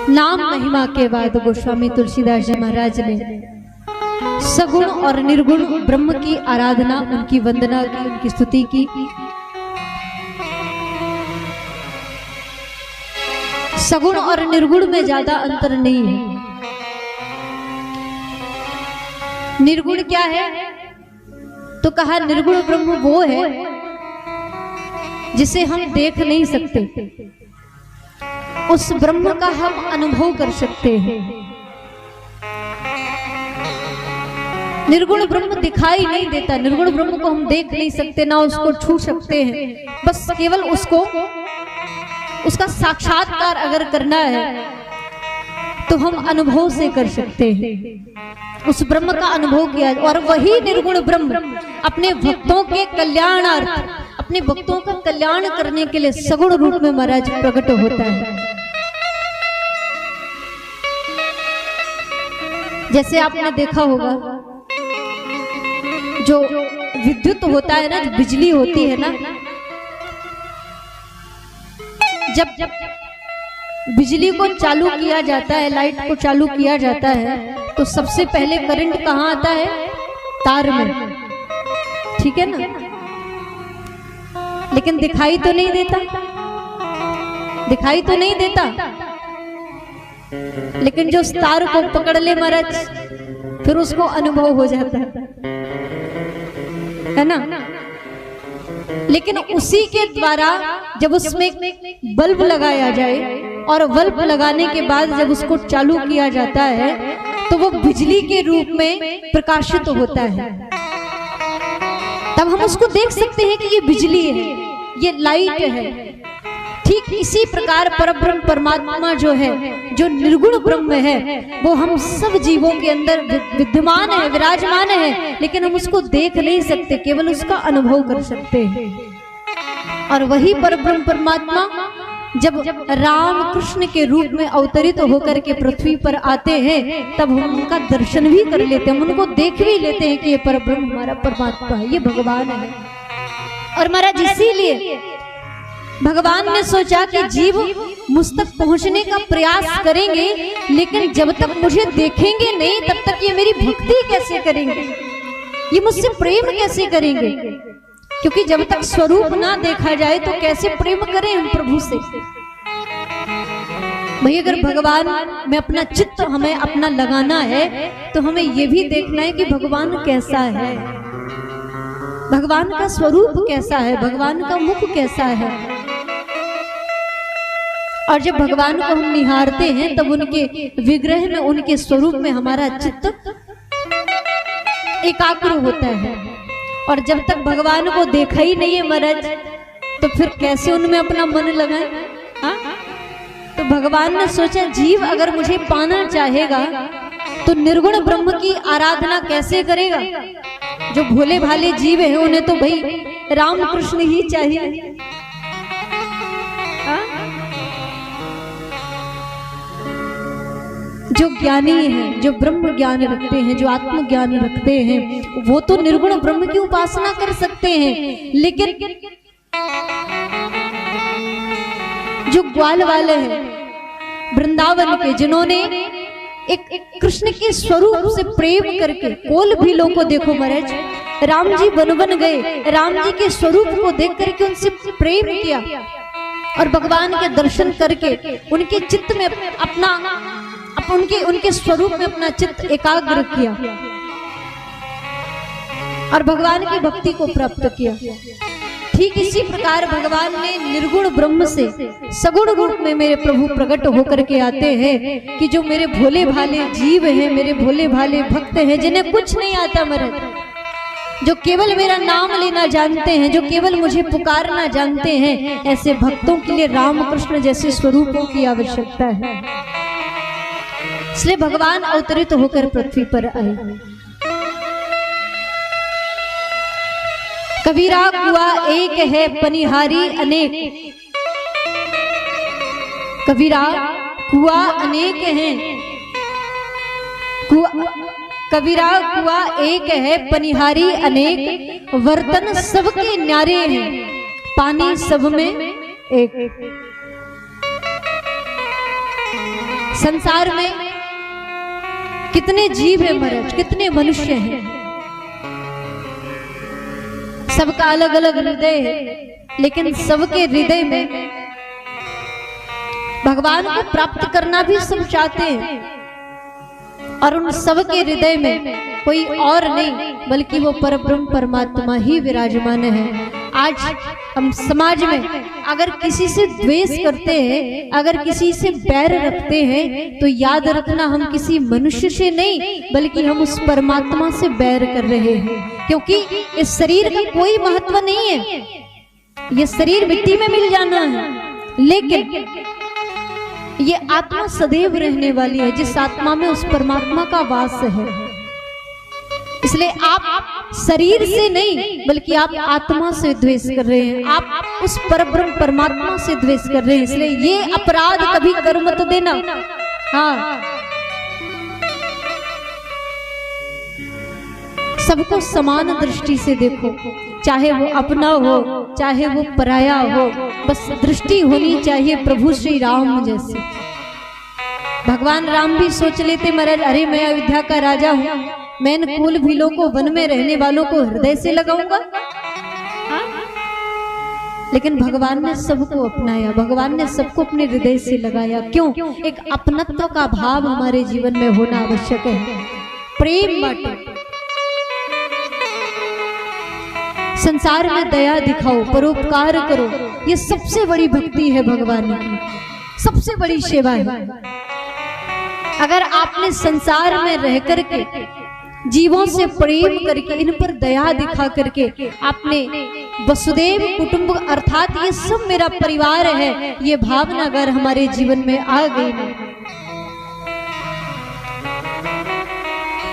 नाम महिमा के बाद गोस्वामी तुलसीदास जी महाराज ने सगुण और निर्गुण ब्रह्म की आराधना, उनकी वंदना की, उनकी स्तुति की। सगुण और निर्गुण में ज्यादा अंतर नहीं है। निर्गुण क्या है तो कहा निर्गुण ब्रह्म वो है जिसे हम देख नहीं सकते, उस ब्रह्म का हम अनुभव कर सकते हैं। निर्गुण ब्रह्म दिखाई नहीं देता, निर्गुण ब्रह्म को हम देख नहीं सकते, ना उसको छू सकते हैं। बस केवल उसको, उसका साक्षात्कार अगर करना है तो हम अनुभव से कर सकते हैं, उस ब्रह्म का अनुभव किया। और वही निर्गुण ब्रह्म अपने भक्तों के कल्याणार्थ, अपने भक्तों का कल्याण करने के लिए सगुण रूप में महाराज प्रकट होता है। जैसे आपने देखा होगा जो विद्युत होता है ना, जो बिजली होती है ना, जब बिजली को चालू किया जाता है, लाइट को चालू किया जाता है, तो सबसे पहले करंट कहाँ आता है? तार में, ठीक है ना। लेकिन दिखाई तो नहीं देता, दिखाई तो नहीं देता। लेकिन जो तार को पकड़ ले महाराज, फिर उसको अनुभव हो जाता है ना। लेकिन उसी के द्वारा जब उसमें बल्ब लगाया जाए और बल्ब लगाने के बाद जब उसको चालू किया जाता है तो वो बिजली के रूप में प्रकाशित होता है। तब हम उसको देख सकते हैं कि ये बिजली है, ये लाइट है। ठीक इसी प्रकार परब्रह्म परमात्मा जो है, जो निर्गुण ब्रह्म है, वो हम सब जीवों के अंदर विद्यमान है, विराजमान है, लेकिन हम उसको देख नहीं सकते, केवल उसका अनुभव कर सकते हैं। और वही परब्रह्म परमात्मा जब राम कृष्ण के रूप में अवतरित होकर के पृथ्वी पर आते हैं, तब हम उनका दर्शन भी कर लेते हैं, उनको देख भी लेते हैं कि ये परब्रह्म हमारा परमात्मा है, ये भगवान है। और महाराज इसीलिए भगवान ने सोचा कि जीव मुझ तक पहुंचने का प्रयास करेंगे, लेकिन जब तक मुझे देखेंगे नहीं तब तक ये मेरी भक्ति कैसे करेंगे, ये मुझसे प्रेम कैसे करेंगे। क्योंकि जब तक स्वरूप ना देखा जाए तो कैसे प्रेम करें हम प्रभु से। भाई अगर भगवान में अपना चित्त हमें अपना लगाना है तो हमें ये भी देखना है कि भगवान कैसा है, भगवान का स्वरूप कैसा है, भगवान का मुख कैसा है। और जब भगवान को हम निहारते हैं तब उनके विग्रह में, उनके स्वरूप में हमारा चित्त एकाग्र होता है। और जब तक भगवान को देखा ही नहीं है महाराज, तो फिर कैसे उनमें अपना मन लगाए। तो भगवान ने सोचा जीव अगर मुझे पाना चाहेगा तो निर्गुण ब्रह्म की आराधना कैसे करेगा। जो भोले भाले जीव हैं उन्हें तो भाई राम कृष्ण ही चाहिए। जो ज्ञानी हैं, जो ब्रह्म ज्ञान रखते हैं, जो आत्म ज्ञान रखते हैं, वो तो निर्गुण ब्रह्म की उपासना कर सकते हैं। लेकिन जो ग्वाल वाले हैं वृंदावन के, जिन्होंने एक कृष्ण के स्वरूप से प्रेम करके, कोल भीलों को देखो महाराज, राम जी वन वन गए, राम जी के स्वरूप को देख करके उनसे प्रेम किया और भगवान के दर्शन करके उनके चित्त में अपना उनके स्वरूप में अपना चित्त एकाग्र किया और भगवान की भक्ति को प्राप्त किया। ठीक इसी प्रकार भगवान ने निर्गुण ब्रह्म से सगुण रूप में मेरे प्रभु प्रकट होकर के आते हैं कि जो मेरे भोले भाले जीव हैं, मेरे भोले भाले भक्त हैं, जिन्हें कुछ नहीं आता महाराज, जो केवल मेरा नाम लेना जानते हैं, जो केवल मुझे पुकारना जानते हैं, ऐसे भक्तों के लिए रामकृष्ण जैसे स्वरूपों की आवश्यकता है। इसलिए भगवान अवतरित होकर पृथ्वी पर आए। कबीरा कुआ एक है पनिहारी अनेक, कबीरा कुआ अनेक हैं, कबीरा कुआ एक है पनिहारी अनेक, वर्तन सबके न्यारे हैं, पानी सब में एक। संसार में कितने जीव है महाराज, कितने मनुष्य हैं, सबका अलग अलग हृदय है, लेकिन सबके हृदय में भगवान को प्राप्त करना भी सब चाहते हैं। और उन सबके हृदय में कोई और नहीं बल्कि वो परब्रह्म परमात्मा ही विराजमान है। आज हम समाज में अगर किसी से द्वेष करते हैं, अगर किसी से बैर रखते हैं, तो याद रखना हम किसी मनुष्य से नहीं बल्कि हम उस परमात्मा से बैर कर रहे हैं। क्योंकि इस शरीर का कोई महत्व नहीं है, ये शरीर मिट्टी में मिल जाना है, लेकिन ये आत्मा सदैव रहने वाली है, जिस आत्मा में उस परमात्मा का वास है। इसलिए आप शरीर से नहीं बल्कि आप आत्मा से द्वेष कर रहे हैं, आप उस परब्रह्म परमात्मा से द्वेष कर रहे हैं। इसलिए ये अपराध कभी कर मत देना। हाँ, सबको समान दृष्टि से देखो, चाहे वो अपना हो चाहे वो पराया हो, बस दृष्टि होनी चाहिए प्रभु श्री राम जैसे। भगवान राम भी सोच लेते महाराज, अरे मैं अयोध्या का राजा हूँ, मैं इन कुल भीलों को, वन में रहने वालों को हृदय से लगाऊंगा। लेकिन भगवान ने सबको अपनाया, भगवान ने सबको अपने हृदय से लगाया। क्यों? एक अपनत्व का भाव हमारे जीवन में होना आवश्यक है। प्रेम बांटो, संसार में दया दिखाओ, परोपकार करो, ये सबसे बड़ी भक्ति है भगवान की, सबसे बड़ी सेवा है। अगर आपने संसार में रह करके जीवों से प्रेम करके, इन पर दया दिखा करके आपने वसुदेव कुटुंब अर्थात ये सब मेरा परिवार है, ये भावना अगर हमारे जीवन में आ गई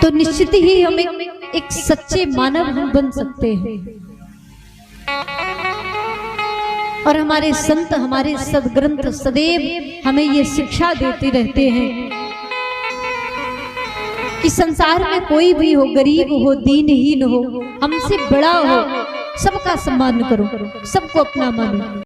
तो निश्चित ही हम एक सच्चे मानव हम बन सकते हैं। और हमारे संत, हमारे सदग्रंथ सदैव हमें ये शिक्षा देते रहते हैं कि संसार में कोई भी हो, गरीब हो, दीनहीन हो, हमसे बड़ा हो, सबका सम्मान करो, सबको अपना मानो।